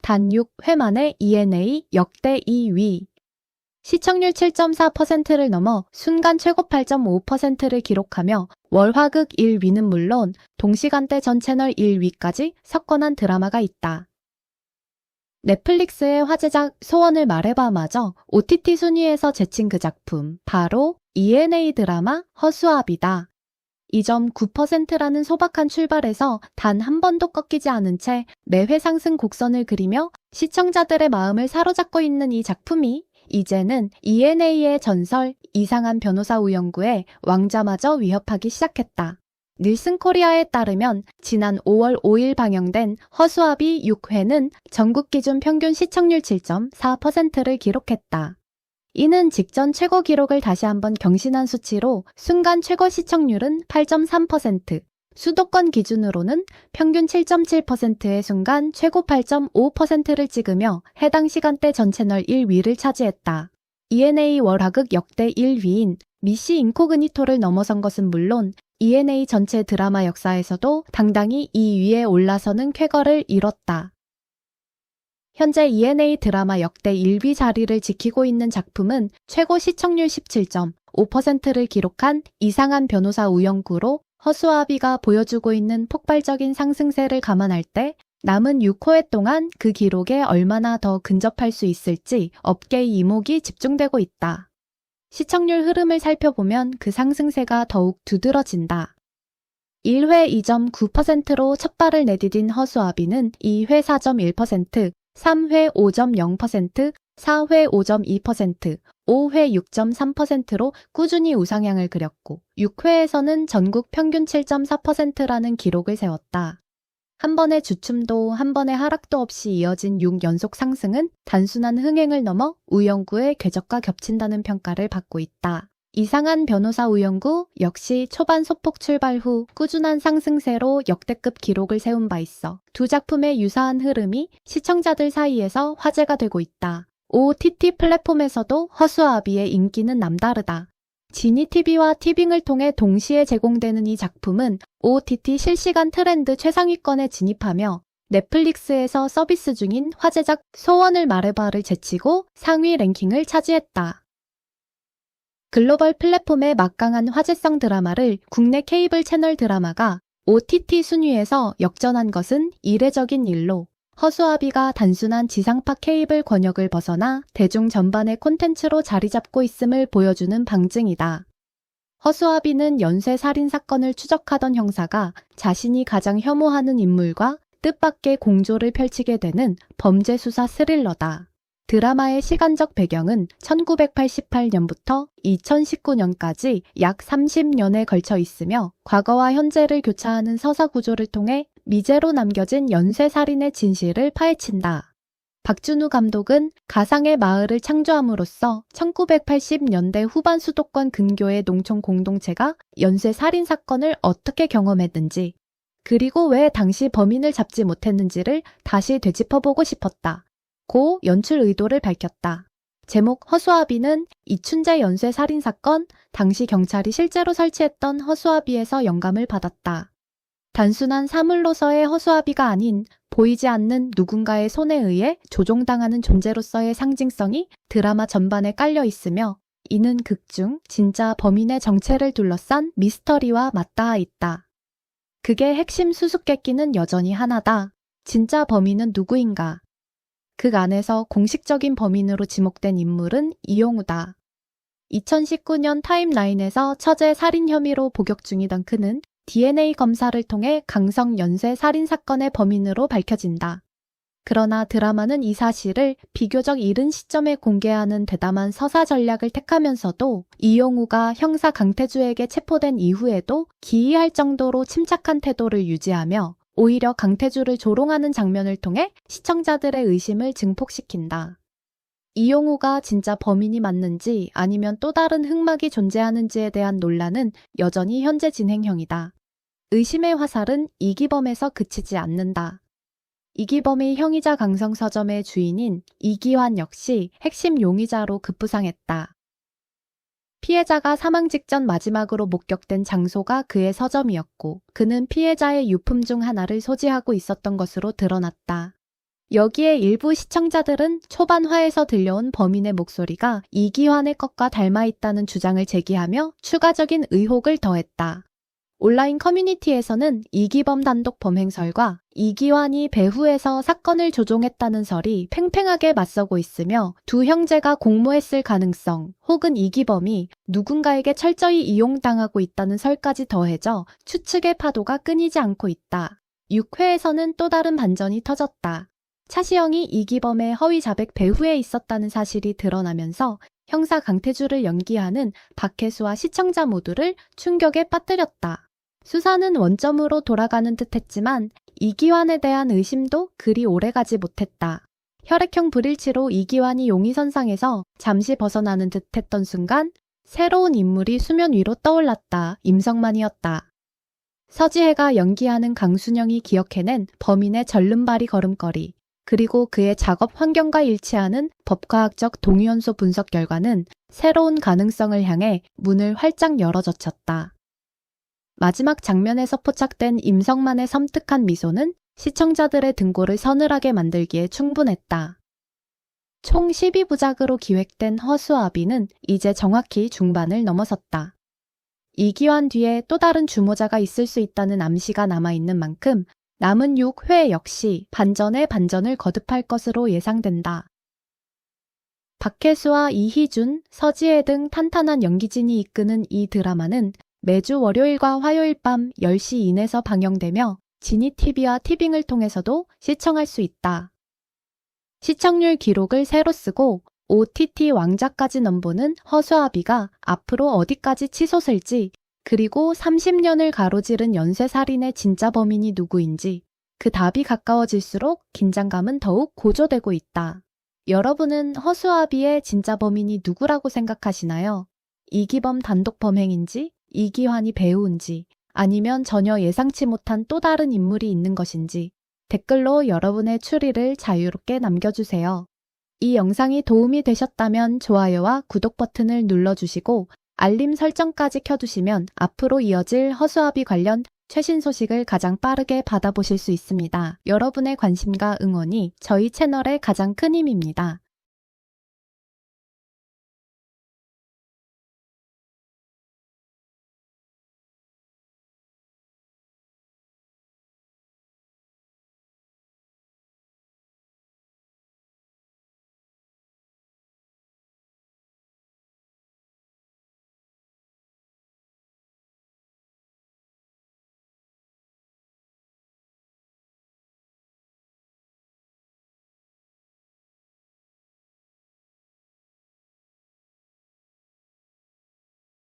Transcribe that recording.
단 6회 만에 ENA 역대 2위. 시청률 7.4%를 넘어 순간 최고 8.5%를 기록하며 월화극 1위는 물론 동시간대 전 채널 1위까지 석권한 드라마가 있다. 넷플릭스의 화제작 소원을 말해봐마저 OTT 순위에서 제친 그 작품, 바로 ENA 드라마 허수아비다. 2.9%라는 소박한 출발에서 단 한 번도 꺾이지 않은 채 매회 상승 곡선을 그리며 시청자들의 마음을 사로잡고 있는 이 작품이 이제는 ENA의 전설 이상한 변호사 우영구의 왕좌마저 위협하기 시작했다. 닐슨 코리아에 따르면 지난 5월 5일 방영된 허수아비 6회는 전국 기준 평균 시청률 7.4%를 기록했다. 이는 직전 최고 기록을 다시 한번 경신한 수치로 순간 최고 시청률은 8.3%, 수도권 기준으로는 평균 7.7%의 순간 최고 8.5%를 찍으며 해당 시간대 전 채널 1위를 차지했다. ENA 월화극 역대 1위인 미시 인코그니토를 넘어선 것은 물론 ENA 전체 드라마 역사에서도 당당히 2위에 올라서는 쾌거를 이뤘다. 현재 ENA 드라마 역대 1위 자리를 지키고 있는 작품은 최고 시청률 17.5%를 기록한 이상한 변호사 우영구로 허수아비가 보여주고 있는 폭발적인 상승세를 감안할 때 남은 6호회 동안 그 기록에 얼마나 더 근접할 수 있을지 업계의 이목이 집중되고 있다. 시청률 흐름을 살펴보면 그 상승세가 더욱 두드러진다. 1회 2.9%로 첫 발을 내디딘 허수아비는 2회 4.1%, 3회 5.0%, 4회 5.2%, 5회 6.3%로 꾸준히 우상향을 그렸고 6회에서는 전국 평균 7.4%라는 기록을 세웠다. 한 번의 주춤도 한 번의 하락도 없이 이어진 6연속 상승은 단순한 흥행을 넘어 우영구의 궤적과 겹친다는 평가를 받고 있다. 이상한 변호사 우영구 역시 초반 소폭 출발 후 꾸준한 상승세로 역대급 기록을 세운 바 있어 두 작품의 유사한 흐름이 시청자들 사이에서 화제가 되고 있다. OTT 플랫폼에서도 허수아비의 인기는 남다르다. 지니TV와 티빙을 통해 동시에 제공되는 이 작품은 OTT 실시간 트렌드 최상위권에 진입하며 넷플릭스에서 서비스 중인 화제작 소원을 말해봐를 제치고 상위 랭킹을 차지했다. 글로벌 플랫폼의 막강한 화제성 드라마를 국내 케이블 채널 드라마가 OTT 순위에서 역전한 것은 이례적인 일로 허수아비가 단순한 지상파 케이블 권역을 벗어나 대중 전반의 콘텐츠로 자리 잡고 있음을 보여주는 방증이다. 허수아비는 연쇄 살인 사건을 추적하던 형사가 자신이 가장 혐오하는 인물과 뜻밖의 공조를 펼치게 되는 범죄 수사 스릴러다. 드라마의 시간적 배경은 1988년부터 2019년까지 약 30년에 걸쳐 있으며 과거와 현재를 교차하는 서사 구조를 통해 미제로 남겨진 연쇄살인의 진실을 파헤친다. 박준우 감독은 가상의 마을을 창조함으로써 1980년대 후반 수도권 근교의 농촌 공동체가 연쇄살인 사건을 어떻게 경험했는지, 그리고 왜 당시 범인을 잡지 못했는지를 다시 되짚어보고 싶었다. 고 연출 의도를 밝혔다. 제목 허수아비는 이춘재 연쇄살인 사건, 당시 경찰이 실제로 설치했던 허수아비에서 영감을 받았다. 단순한 사물로서의 허수아비가 아닌 보이지 않는 누군가의 손에 의해 조종당하는 존재로서의 상징성이 드라마 전반에 깔려 있으며 이는 극중 진짜 범인의 정체를 둘러싼 미스터리와 맞닿아 있다. 극의 핵심 수수께끼는 여전히 하나다. 진짜 범인은 누구인가? 극 안에서 공식적인 범인으로 지목된 인물은 이용우다. 2019년 타임라인에서 처제 살인 혐의로 복역 중이던 그는 DNA 검사를 통해 강성 연쇄 살인 사건의 범인으로 밝혀진다. 그러나 드라마는 이 사실을 비교적 이른 시점에 공개하는 대담한 서사 전략을 택하면서도 이용우가 형사 강태주에게 체포된 이후에도 기이할 정도로 침착한 태도를 유지하며 오히려 강태주를 조롱하는 장면을 통해 시청자들의 의심을 증폭시킨다. 이용우가 진짜 범인이 맞는지 아니면 또 다른 흑막이 존재하는지에 대한 논란은 여전히 현재 진행형이다. 의심의 화살은 이기범에서 그치지 않는다. 이기범의 형이자 강성 서점의 주인인 이기환 역시 핵심 용의자로 급부상했다. 피해자가 사망 직전 마지막으로 목격된 장소가 그의 서점이었고 그는 피해자의 유품 중 하나를 소지하고 있었던 것으로 드러났다. 여기에 일부 시청자들은 초반화에서 들려온 범인의 목소리가 이기환의 것과 닮아 있다는 주장을 제기하며 추가적인 의혹을 더했다. 온라인 커뮤니티에서는 이기범 단독 범행설과 이기환이 배후에서 사건을 조종했다는 설이 팽팽하게 맞서고 있으며 두 형제가 공모했을 가능성 혹은 이기범이 누군가에게 철저히 이용당하고 있다는 설까지 더해져 추측의 파도가 끊이지 않고 있다. 6회에서는 또 다른 반전이 터졌다. 차시영이 이기범의 허위 자백 배후에 있었다는 사실이 드러나면서 형사 강태주를 연기하는 박혜수와 시청자 모두를 충격에 빠뜨렸다. 수사는 원점으로 돌아가는 듯했지만 이기환에 대한 의심도 그리 오래가지 못했다. 혈액형 불일치로 이기환이 용의선상에서 잠시 벗어나는 듯했던 순간 새로운 인물이 수면 위로 떠올랐다. 임성만이었다. 서지혜가 연기하는 강순영이 기억해낸 범인의 절름발이 걸음걸이 그리고 그의 작업 환경과 일치하는 법과학적 동위원소 분석 결과는 새로운 가능성을 향해 문을 활짝 열어젖혔다. 마지막 장면에서 포착된 임성만의 섬뜩한 미소는 시청자들의 등골을 서늘하게 만들기에 충분했다. 총 12부작으로 기획된 허수아비는 이제 정확히 중반을 넘어섰다. 이기환 뒤에 또 다른 주모자가 있을 수 있다는 암시가 남아있는 만큼 남은 6회 역시 반전에 반전을 거듭할 것으로 예상된다. 박혜수와 이희준, 서지혜 등 탄탄한 연기진이 이끄는 이 드라마는 매주 월요일과 화요일 밤 10시 이내서 방영되며 지니TV와 티빙을 통해서도 시청할 수 있다. 시청률 기록을 새로 쓰고 OTT 왕자까지 넘보는 허수아비가 앞으로 어디까지 치솟을지 그리고 30년을 가로지른 연쇄살인의 진짜 범인이 누구인지 그 답이 가까워질수록 긴장감은 더욱 고조되고 있다. 여러분은 허수아비의 진짜 범인이 누구라고 생각하시나요? 이기범 단독 범행인지 이기환이 배우인지 아니면 전혀 예상치 못한 또 다른 인물이 있는 것인지 댓글로 여러분의 추리를 자유롭게 남겨주세요. 이 영상이 도움이 되셨다면 좋아요와 구독 버튼을 눌러주시고 알림 설정까지 켜두시면 앞으로 이어질 허수아비 관련 최신 소식을 가장 빠르게 받아보실 수 있습니다. 여러분의 관심과 응원이 저희 채널의 가장 큰 힘입니다.